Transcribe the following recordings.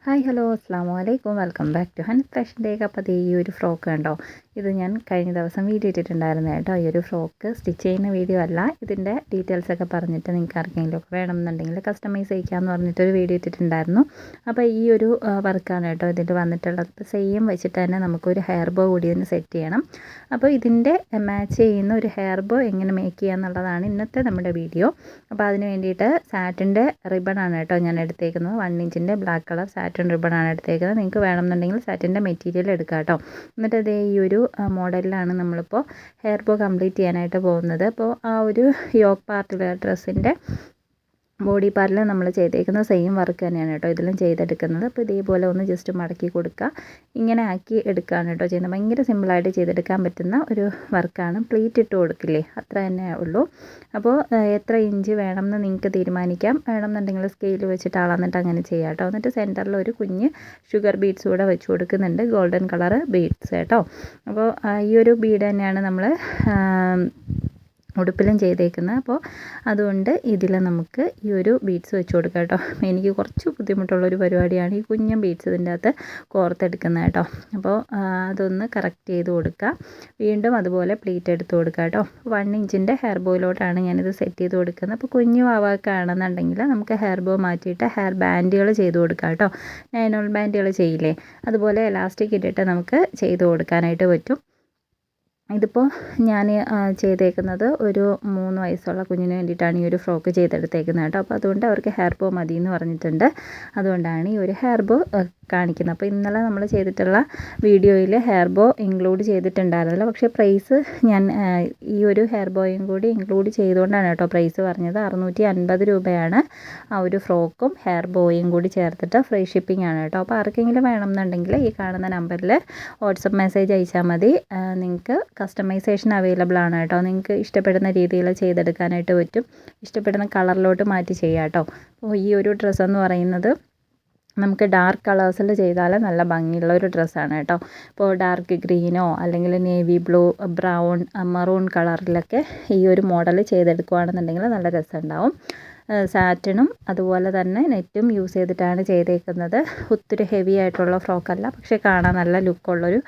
Hi hello അസ്സാം വലൈക്കും welcome back to ഹൻ ഫാഷൻ ടേക്ക്. അപ്പോൾ അത് ഈ ഒരു ഫ്രോക്ക് കണ്ടോ, ഇത് ഞാൻ കഴിഞ്ഞ ദിവസം വീഡിയോ ഇട്ടിട്ടുണ്ടായിരുന്നു കേട്ടോ. ഈ ഒരു ഫ്രോക്ക് സ്റ്റിച്ച് ചെയ്യുന്ന വീഡിയോ അല്ല, ഇതിൻ്റെ ഡീറ്റെയിൽസൊക്കെ പറഞ്ഞിട്ട് നിങ്ങൾക്ക് ആർക്കെങ്കിലും ഒക്കെ വേണമെന്നുണ്ടെങ്കിൽ കസ്റ്റമൈസ് ചെയ്യിക്കാമെന്ന് പറഞ്ഞിട്ടൊരു വീഡിയോ ഇട്ടിട്ടുണ്ടായിരുന്നു. അപ്പോൾ ഈ ഒരു വർക്കാണ് കേട്ടോ ഇതിൽ വന്നിട്ടുള്ളത്. ഇപ്പോൾ സെയിം വെച്ചിട്ട് തന്നെ നമുക്കൊരു ഹെയർ ബോ കൂടി ഒന്ന് സെറ്റ് ചെയ്യണം. അപ്പോൾ ഇതിൻ്റെ മാച്ച് ചെയ്യുന്ന ഒരു ഹെയർ ബോ എങ്ങനെ മേക്ക് ചെയ്യുക എന്നുള്ളതാണ് ഇന്നത്തെ നമ്മുടെ വീഡിയോ. അപ്പോൾ അതിന് വേണ്ടിയിട്ട് സാറ്റിൻ്റെ റിബണാണ് കേട്ടോ ഞാൻ എടുത്തേക്കുന്നത്. 1 ഇഞ്ചിൻ്റെ ബ്ലാക്ക് കളർ സാറ്റിൻ റിബണാണ് എടുത്തേക്കുന്നത്. നിങ്ങൾക്ക് വേണമെന്നുണ്ടെങ്കിൽ സാറ്റിൻ്റെ മെറ്റീരിയൽ എടുക്കാം കേട്ടോ. എന്നിട്ട് അതേ ഈ ഒരു മോഡലിലാണ് നമ്മളിപ്പോൾ ഹെയർ ബോ കംപ്ലീറ്റ് ചെയ്യാനായിട്ട് പോകുന്നത്. അപ്പോൾ ആ ഒരു യോക്ക് പാർട്ടിൽ ഡ്രസ്സിൻ്റെ ബോഡി പാർട്ടിൽ നമ്മൾ ചെയ്തേക്കുന്ന സെയിം വർക്ക് തന്നെയാണ് കേട്ടോ ഇതിലും ചെയ്തെടുക്കുന്നത്. അപ്പോൾ ഇതേപോലെ ഒന്ന് ജസ്റ്റ് മടക്കി കൊടുക്കുക, ഇങ്ങനെ ആക്കി എടുക്കുകയാണ് കേട്ടോ ചെയ്യുന്നത്. ഭയങ്കര സിമ്പിളായിട്ട് ചെയ്തെടുക്കാൻ പറ്റുന്ന ഒരു വർക്കാണ്. പ്ലീറ്റ് ഇട്ട് കൊടുക്കില്ലേ, അത്ര തന്നെ ഉള്ളൂ. അപ്പോൾ എത്ര ഇഞ്ച് വേണമെന്ന് നിങ്ങൾക്ക് തീരുമാനിക്കാം. വേണമെന്നുണ്ടെങ്കിൽ സ്കെയിൽ വെച്ചിട്ട് അളന്നിട്ട് അങ്ങനെ ചെയ്യാം കേട്ടോ. എന്നിട്ട് സെൻറ്ററിൽ ഒരു കുഞ്ഞ് ഷുഗർ ബീഡ്സ് കൂടെ വെച്ച് കൊടുക്കുന്നുണ്ട്, ഗോൾഡൻ കളർ ബീഡ്സ് കേട്ടോ. അപ്പോൾ ഈ ഒരു ബീഡ് തന്നെയാണ് നമ്മൾ ഉടുപ്പിലും ചെയ്തേക്കുന്നത്. അപ്പോൾ അതുകൊണ്ട് ഇതിൽ നമുക്ക് ഈ ഒരു ബീഡ്സ് വെച്ച് കൊടുക്കാം കേട്ടോ. എനിക്ക് കുറച്ച് ബുദ്ധിമുട്ടുള്ളൊരു പരിപാടിയാണ് ഈ കുഞ്ഞൻ ബീഡ്സ് ഇതിൻ്റെ അകത്ത് കോർത്തെടുക്കുന്നത് കേട്ടോ. അപ്പോൾ അതൊന്ന് കറക്റ്റ് ചെയ്ത് കൊടുക്കുക. വീണ്ടും അതുപോലെ പ്ലീറ്റ് എടുത്ത് കൊടുക്കുക കേട്ടോ. 1 ഇഞ്ചിൻ്റെ ഹെയർ ബോയിലോട്ടാണ് ഞാനിത് സെറ്റ് ചെയ്ത് കൊടുക്കുന്നത്. അപ്പോൾ കുഞ്ഞു വാവാക്കാണെന്നുണ്ടെങ്കിൽ നമുക്ക് ഹെയർ ബോ മാറ്റിയിട്ട് ഹെയർ ബാൻഡുകൾ ചെയ്ത് കൊടുക്കാം കേട്ടോ. നൈലോൺ ബാൻഡുകൾ ചെയ്യില്ലേ, അതുപോലെ എലാസ്റ്റിക് ഇട്ടിട്ട് നമുക്ക് ചെയ്ത് കൊടുക്കാനായിട്ട് പറ്റും. ഇതിപ്പോൾ ഞാൻ ചെയ്തേക്കുന്നത് ഒരു 3 വയസ്സുള്ള കുഞ്ഞിന് വേണ്ടിയിട്ടാണ് ഈ ഒരു ഫ്രോക്ക് ചെയ്തെടുത്തേക്കുന്നത് കേട്ടോ. അപ്പോൾ അതുകൊണ്ട് അവർക്ക് ഹെയർ ബോ മതി എന്ന് പറഞ്ഞിട്ടുണ്ട്. അതുകൊണ്ടാണ് ഈ ഒരു ഹെയർ ബോ കാണിക്കുന്നത്. അപ്പോൾ ഇന്നലെ നമ്മൾ ചെയ്തിട്ടുള്ള വീഡിയോയിൽ ഹെയർ ബോ ഇൻക്ലൂഡ് ചെയ്തിട്ടുണ്ടായിരുന്നില്ല. പക്ഷേ പ്രൈസ് ഞാൻ ഈ ഒരു ഹെയർ ബോയും കൂടി ഇൻക്ലൂഡ് ചെയ്തുകൊണ്ടാണ് കേട്ടോ പ്രൈസ് പറഞ്ഞത്. 650 രൂപയാണ് ആ ഒരു ഫ്രോക്കും ഹെയർ ബോയും കൂടി ചേർത്തിട്ട്. ഫ്രീ ഷിപ്പിംഗ് ആണ് കേട്ടോ. അപ്പോൾ ആർക്കെങ്കിലും വേണമെന്നുണ്ടെങ്കിൽ ഈ കാണുന്ന നമ്പറിൽ വാട്സപ്പ് മെസ്സേജ് അയച്ചാൽ മതി. നിങ്ങൾക്ക് കസ്റ്റമൈസേഷൻ അവൈലബിൾ ആണ് കേട്ടോ. നിങ്ങൾക്ക് ഇഷ്ടപ്പെടുന്ന രീതിയിൽ ചെയ്തെടുക്കാനായിട്ട് പറ്റും. ഇഷ്ടപ്പെടുന്ന കളറിലോട്ട് മാറ്റി ചെയ്യാം കേട്ടോ. അപ്പോൾ ഈ ഒരു ഡ്രസ്സ് എന്ന് പറയുന്നത് നമുക്ക് ഡാർക്ക് കളേഴ്സിൽ ചെയ്താൽ നല്ല ഭംഗിയുള്ള ഒരു ഡ്രസ്സാണ് കേട്ടോ. ഇപ്പോൾ ഡാർക്ക് ഗ്രീനോ അല്ലെങ്കിൽ നേവി ബ്ലൂ, ബ്രൗൺ, മറൂൺ കളറിലൊക്കെ ഈ ഒരു മോഡൽ ചെയ്തെടുക്കുകയാണെന്നുണ്ടെങ്കിൽ നല്ല രസമുണ്ടാവും. സാറ്റിനും അതുപോലെ തന്നെ നെറ്റും യൂസ് ചെയ്തിട്ടാണ് ചെയ്തേക്കുന്നത്. ഒത്തിരി ഹെവി ആയിട്ടുള്ള ഫ്രോക്കല്ല, പക്ഷേ കാണാൻ നല്ല ലുക്കുള്ളൊരു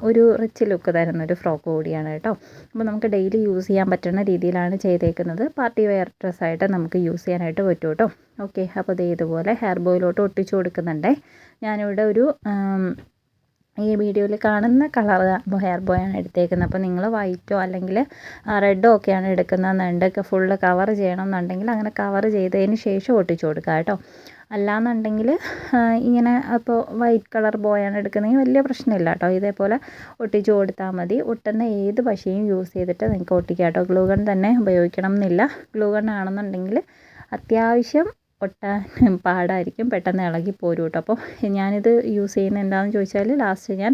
ഒരു റിച്ച് ലുക്ക് തരുന്നൊരു ഫ്രോക്ക് കൂടിയാണ് കേട്ടോ. അപ്പോൾ നമുക്ക് ഡെയിലി യൂസ് ചെയ്യാൻ പറ്റുന്ന രീതിയിലാണ് ചെയ്തേക്കുന്നത്. പാർട്ടി വെയർ ഡ്രസ്സായിട്ട് നമുക്ക് യൂസ് ചെയ്യാനായിട്ട് പറ്റും കേട്ടോ. ഓക്കെ, അപ്പോൾ ഇതുപോലെ ഹെയർ ബോയിലോട്ട് ഒട്ടിച്ചു കൊടുക്കുന്നുണ്ടേ. ഞാനിവിടെ ഒരു ഈ വീഡിയോയിൽ കാണുന്ന കളർ ഹെയർ ബോയാണ് എടുത്തേക്കുന്നത്. അപ്പോൾ നിങ്ങൾ വൈറ്റോ അല്ലെങ്കിൽ റെഡോ ഒക്കെയാണ് എടുക്കുന്നതെന്നുണ്ടെങ്കിൽ ഫുള്ള് കവർ ചെയ്യണമെന്നുണ്ടെങ്കിൽ അങ്ങനെ കവർ ചെയ്തതിന് ശേഷം ഒട്ടിച്ചു കൊടുക്കുക കേട്ടോ. അല്ലാന്നുണ്ടെങ്കിൽ ഇങ്ങനെ അപ്പോൾ വൈറ്റ് കളർ ബോയാണ് എടുക്കുന്നതെങ്കിൽ വലിയ പ്രശ്നമില്ല കേട്ടോ. ഇതേപോലെ ഒട്ടിച്ചു കൊടുത്താൽ മതി. ഒട്ടുന്ന ഏത് പശയും യൂസ് ചെയ്തിട്ട് നിങ്ങൾക്ക് ഒട്ടിക്കാം കേട്ടോ. ഗ്ലൂ ഗൺ തന്നെ ഉപയോഗിക്കണം എന്നില്ല. ഗ്ലൂ ഗൺ ആണെന്നുണ്ടെങ്കിൽ അത്യാവശ്യം ഒട്ടാൻ പാടായിരിക്കും, പെട്ടെന്ന് ഇളകി പോരും കേട്ടോ. അപ്പോൾ ഞാനിത് യൂസ് ചെയ്യുന്നത് എന്താണെന്ന് ചോദിച്ചാൽ ലാസ്റ്റ് ഞാൻ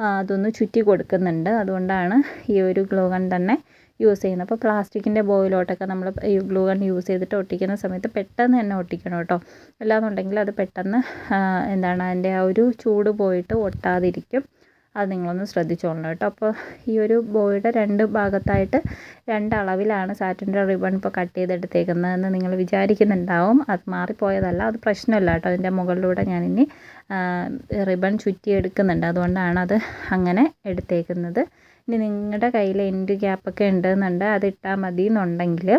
അതൊന്ന് ചുറ്റി കൊടുക്കുന്നുണ്ട്. അതുകൊണ്ടാണ് ഈ ഒരു ഗ്ലൂ ഗൺ തന്നെ യൂസ് ചെയ്യുന്നത്. അപ്പോൾ പ്ലാസ്റ്റിക്കിൻ്റെ ബോയിലോട്ടൊക്കെ നമ്മൾ ഈ ഗ്ലൂ ഗൺ യൂസ് ചെയ്തിട്ട് ഒട്ടിക്കുന്ന സമയത്ത് പെട്ടെന്ന് തന്നെ ഒട്ടിക്കണം കേട്ടോ. അല്ലാന്നുണ്ടെങ്കിൽ അത് പെട്ടെന്ന് അതിൻ്റെ ആ ഒരു ചൂട് പോയിട്ട് ഒട്ടാതിരിക്കും. അത് നിങ്ങളൊന്ന് ശ്രദ്ധിച്ചോളണം കേട്ടോ. അപ്പോൾ ഈ ഒരു ബോയുടെ 2 ഭാഗത്തായിട്ട് 2 അളവിലാണ് സാറ്റിൻ്റെ റിബൺ ഇപ്പോൾ കട്ട് ചെയ്തെടുത്തേക്കുന്നതെന്ന് നിങ്ങൾ വിചാരിക്കുന്നുണ്ടാവും. അത് മാറിപ്പോയതല്ല, അത് പ്രശ്നമില്ല കേട്ടോ. അതിൻ്റെ മുകളിലൂടെ ഞാനിനി റിബൺ ചുറ്റിയെടുക്കുന്നുണ്ട്, അതുകൊണ്ടാണ് അത് അങ്ങനെ എടുത്തേക്കുന്നത്. ഇനി നിങ്ങളുടെ കയ്യിൽ എൻഡ് ഗ്യാപ്പൊക്കെ ഉണ്ടെന്നുണ്ട് അതിട്ടാൽ മതി എന്നുണ്ടെങ്കിൽ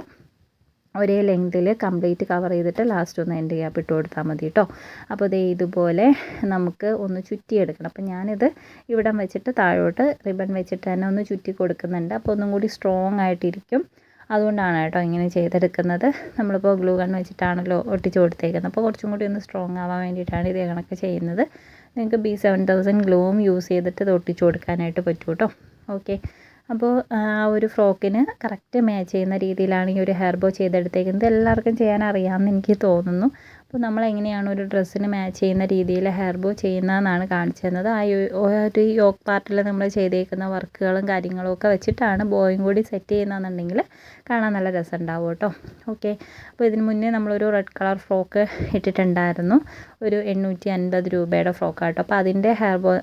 ഒരേ ലെങ്തിൽ കംപ്ലീറ്റ് കവർ ചെയ്തിട്ട് ലാസ്റ്റ് ഒന്ന് എൻഡ് ഗ്യാപ്പ് ഇട്ട് കൊടുത്താൽ മതി കേട്ടോ. അപ്പോൾ ഇതുപോലെ നമുക്ക് ഒന്ന് ചുറ്റിയെടുക്കണം. അപ്പോൾ ഞാനിത് ഇവിടം വെച്ചിട്ട് താഴോട്ട് റിബൺ വെച്ചിട്ട് തന്നെ ഒന്ന് ചുറ്റി കൊടുക്കുന്നുണ്ട്. അപ്പോൾ ഒന്നും കൂടി സ്ട്രോങ് ആയിട്ടിരിക്കും. അതുകൊണ്ടാണ് കേട്ടോ ഇങ്ങനെ ചെയ്തെടുക്കുന്നത്. നമ്മളിപ്പോൾ ഗ്ലൂ ഗൺ വെച്ചിട്ടാണല്ലോ ഒട്ടിച്ച് കൊടുത്തേക്കുന്നത്. അപ്പോൾ കുറച്ചും കൂടി ഒന്ന് സ്ട്രോങ് ആവാൻ വേണ്ടിയിട്ടാണ് ഇത് കണക്ക് ചെയ്യുന്നത്. നിങ്ങൾക്ക് B7000 ഗ്ലൂവും യൂസ് ചെയ്തിട്ട് ഇത് ഒട്ടിച്ച് കൊടുക്കാനായിട്ട് പറ്റും കേട്ടോ. ഓക്കെ, അപ്പോൾ ആ ഒരു ഫ്രോക്കിന് കറക്റ്റ് മാച്ച് ചെയ്യുന്ന രീതിയിലാണ് ഈ ഒരു ഹെയർ ബോ ചെയ്തെടുത്തേക്കുന്നത്. എല്ലാവർക്കും ചെയ്യാൻ അറിയാമെന്ന് എനിക്ക് തോന്നുന്നു. അപ്പോൾ നമ്മൾ എങ്ങനെയാണ് ഒരു ഡ്രസ്സിന് മാച്ച് ചെയ്യുന്ന രീതിയിൽ ഹെയർ ബോ ചെയ്യുന്നതെന്നാണ് കാണിച്ചു തന്നത്. ആ ഒരു യോക്ക് പാർട്ടിൽ നമ്മൾ ചെയ്തേക്കുന്ന വർക്കുകളും കാര്യങ്ങളും ഒക്കെ വെച്ചിട്ടാണ് ബോയും കൂടി സെറ്റ് ചെയ്യുന്നതെന്നുണ്ടെങ്കിൽ കാണാൻ നല്ല രസമുണ്ടാവും കേട്ടോ. ഓക്കെ, അപ്പോൾ ഇതിന് മുന്നേ നമ്മളൊരു റെഡ് കളർ ഫ്രോക്ക് ഇട്ടിട്ടുണ്ടായിരുന്നു, ഒരു 850 രൂപയുടെ ഫ്രോക്കാട്ടോ. അപ്പോൾ അതിൻ്റെ ഹെയർ ബോ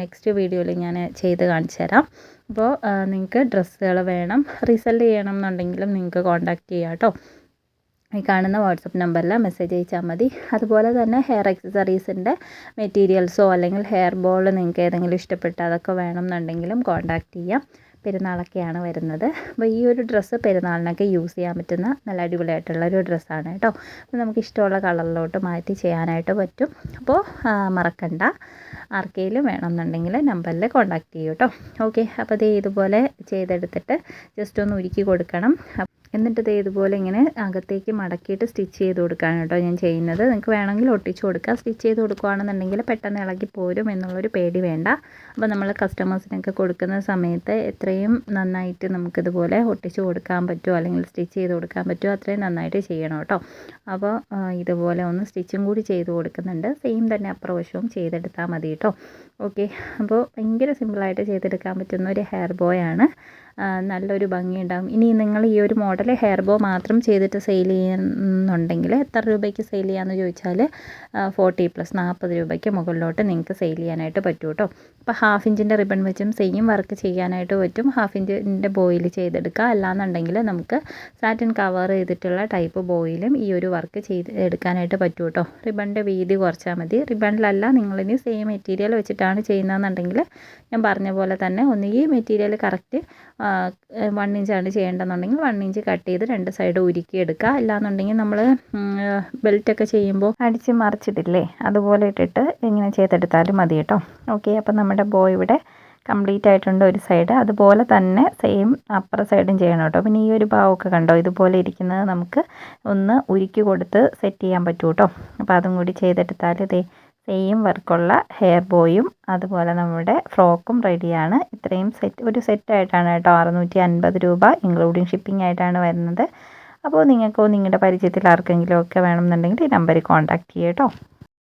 നെക്സ്റ്റ് വീഡിയോയിൽ ഞാൻ ചെയ്ത് കാണിച്ചു തരാം. അപ്പോൾ നിങ്ങൾക്ക് ഡ്രസ്സുകൾ വേണം റീസെല് ചെയ്യണം എന്നുണ്ടെങ്കിലും നിങ്ങൾക്ക് കോൺടാക്റ്റ് ചെയ്യാം കേട്ടോ. ഈ കാണുന്ന വാട്സപ്പ് നമ്പറിൽ മെസ്സേജ് അയച്ചാൽ മതി. അതുപോലെ തന്നെ ഹെയർ ആക്സസറീസിൻ്റെ മെറ്റീരിയൽസോ അല്ലെങ്കിൽ ഹെയർ ബോൾ നിങ്ങൾക്ക് ഏതെങ്കിലും ഇഷ്ടപ്പെട്ട അതൊക്കെ വേണമെന്നുണ്ടെങ്കിലും കോൺടാക്റ്റ് ചെയ്യാം. പെരുന്നാളൊക്കെയാണ് വരുന്നത്. അപ്പോൾ ഈ ഒരു ഡ്രസ്സ് പെരുന്നാളിനൊക്കെ യൂസ് ചെയ്യാൻ പറ്റുന്ന നല്ല അടിപൊളിയായിട്ടുള്ളൊരു ഡ്രസ്സാണ് കേട്ടോ. അപ്പോൾ നമുക്ക് ഇഷ്ടമുള്ള കളറിലോട്ട് മാറ്റി ചെയ്യാനായിട്ട് പറ്റും. അപ്പോൾ മറക്കണ്ട, ആർക്കെങ്കിലും വേണമെന്നുണ്ടെങ്കിൽ നമ്പറിൽ കോൺടാക്റ്റ് ചെയ്യൂ കേട്ടോ. ഓക്കെ, അപ്പോൾ ഇത് ഇതുപോലെ ചെയ്തെടുത്തിട്ട് ജസ്റ്റ് ഒന്ന് ഉരുക്കി കൊടുക്കണം. എന്നിട്ട് ഇത് ഇതുപോലെ ഇങ്ങനെ അകത്തേക്ക് മടക്കിയിട്ട് സ്റ്റിച്ച് ചെയ്ത് കൊടുക്കുകയാണ് കേട്ടോ ഞാൻ ചെയ്യുന്നത്. നിങ്ങൾക്ക് വേണമെങ്കിൽ ഒട്ടിച്ച് കൊടുക്കുക. സ്റ്റിച്ച് ചെയ്ത് കൊടുക്കുകയാണെന്നുണ്ടെങ്കിൽ പെട്ടെന്ന് ഇളകി പോരും എന്നുള്ളൊരു പേടി വേണ്ട. അപ്പോൾ നമ്മൾ കസ്റ്റമേഴ്സിനൊക്കെ കൊടുക്കുന്ന സമയത്ത് എത്രയും നന്നായിട്ട് നമുക്കിതുപോലെ ഒട്ടിച്ച് കൊടുക്കാൻ പറ്റുമോ അല്ലെങ്കിൽ സ്റ്റിച്ച് ചെയ്ത് കൊടുക്കാൻ പറ്റുമോ അത്രയും നന്നായിട്ട് ചെയ്യണം കേട്ടോ. അപ്പോൾ ഇതുപോലെ ഒന്ന് സ്റ്റിച്ചും കൂടി ചെയ്ത് കൊടുക്കുന്നുണ്ട്. സെയിം തന്നെ അപ്രവശവും ചെയ്തെടുത്താൽ മതി കേട്ടോ. ഓക്കെ, അപ്പോൾ ഭയങ്കര സിമ്പിളായിട്ട് ചെയ്തെടുക്കാൻ പറ്റുന്ന ഒരു ഹെയർ ബോയാണ്. നല്ലൊരു ഭംഗിയുണ്ടാകും. ഇനി നിങ്ങൾ ഈ ഒരു മോഡൽ ഹെയർ ബോ മാത്രം ചെയ്തിട്ട് സെയിൽ ചെയ്യുന്നുണ്ടെങ്കിൽ എത്ര രൂപയ്ക്ക് സെയിൽ ചെയ്യാമെന്ന് ചോദിച്ചാൽ 40+ രൂപയ്ക്ക് മുകളിലോട്ട് നിങ്ങൾക്ക് സെയിൽ ചെയ്യാനായിട്ട് പറ്റും കേട്ടോ. അപ്പോൾ 1/2 ഇഞ്ചിൻ്റെ റിബൺ വെച്ചും സെയിം വർക്ക് ചെയ്യാനായിട്ട് പറ്റും. 1/2 ഇഞ്ചിൻ്റെ ബോയിൽ ചെയ്തെടുക്കുക. അല്ലാന്നുണ്ടെങ്കിൽ നമുക്ക് സാറ്റിൻ കവർ ചെയ്തിട്ടുള്ള ടൈപ്പ് ബോയിലും ഈ ഒരു വർക്ക് ചെയ്ത് എടുക്കാനായിട്ട് പറ്റും കേട്ടോ. റിബണിൻ്റെ വീതി കുറച്ചാൽ മതി. റിബണിലല്ല നിങ്ങളിനി സെയിം മെറ്റീരിയൽ വെച്ചിട്ടാണ് ചെയ്യുന്നതെന്നുണ്ടെങ്കിൽ ഞാൻ പറഞ്ഞ പോലെ തന്നെ ഒന്നുകിൽ മെറ്റീരിയൽ കറക്റ്റ് 1 ഇഞ്ചാണ് ചെയ്യേണ്ടതെന്നുണ്ടെങ്കിൽ 1 ഇഞ്ച് കട്ട് ചെയ്ത് 2 സൈഡ് ഉരുക്കിയെടുക്കുക. അല്ലാന്നുണ്ടെങ്കിൽ നമ്മൾ ബെൽറ്റൊക്കെ ചെയ്യുമ്പോൾ അടിച്ച് മറിച്ചിട്ടില്ലേ, അതുപോലെ ഇട്ടിട്ട് ഇങ്ങനെ ചെയ്തെടുത്താലും മതി കേട്ടോ. ഓക്കെ, അപ്പോൾ നമ്മുടെ ബോ ഇവിടെ കംപ്ലീറ്റ് ആയിട്ടുണ്ട് ഒരു സൈഡ്. അതുപോലെ തന്നെ സെയിം അപ്പുറ സൈഡും ചെയ്യണം കേട്ടോ. പിന്നെ ഈ ഒരു ഭാവമൊക്കെ കണ്ടോ, ഇതുപോലെ ഇരിക്കുന്നത് നമുക്ക് ഒന്ന് ഉരുക്കി കൊടുത്ത് സെറ്റ് ചെയ്യാൻ പറ്റും കേട്ടോ. അപ്പോൾ അതും കൂടി ചെയ്തെടുത്താൽ ഇതേ സെയിം വർക്കുള്ള ഹെയർ ബോയും അതുപോലെ നമ്മുടെ ഫ്രോക്കും റെഡിയാണ്. ഇത്രയും ഒരു സെറ്റായിട്ടാണ് കേട്ടോ 650 രൂപ ഇൻക്ലൂഡിങ് ഷിപ്പിംഗ് ആയിട്ടാണ് വരുന്നത്. അപ്പോൾ നിങ്ങൾക്കോ നിങ്ങളുടെ പരിചയത്തിൽ ആർക്കെങ്കിലും ഒക്കെ വേണമെന്നുണ്ടെങ്കിൽ ഈ നമ്പറിൽ കോൺടാക്റ്റ് ചെയ്യാം കേട്ടോ.